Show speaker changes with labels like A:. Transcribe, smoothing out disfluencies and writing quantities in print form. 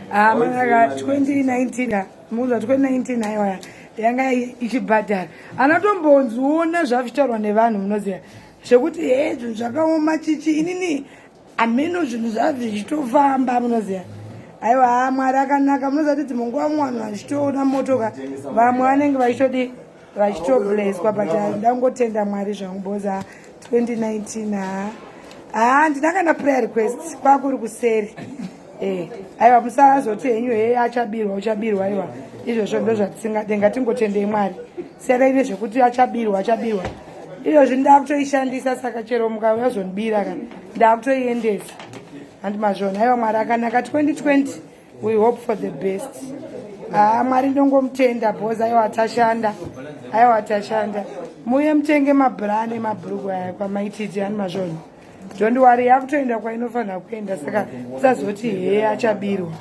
A: Maka 2019 muza 2019 aiwa yanga ichibhadhara anatombonziona zvavitaurwa nevanhu munoziva zvekuti zvinhu zvakaoma chichi inini ameno zvinhu zvabvi zvichitofamba munoziva aiwa Mwari akanaka munoziva kuti munguva mwanhu vachitoona motoka vamwe vanenge vachitodi vachitobleswa but ndangotenda Mwari zvangu boza 2019 ndinanga na prayer request kwakuri kuseri aiwa musazoti henyu achabirwa uchabirwa aiwa izvozvo ndo zvatisingade ngatingotendei Mwari sera ine zvekuti achabirwa izvozvo ndakutoishandisa saka chero mukauya zvonibira kana ndakutoiendesa handi mazvona aiwa Mwari akanaka 2020 we hope for the best Mwari ndongomutenda bhoza aiwa tashanda muye mutenge mabhra nemabhurugwa aya kwamaititi handi mazvona Don't worry, yakutoenda kwainofanira kuenda saka usazoti achabirwa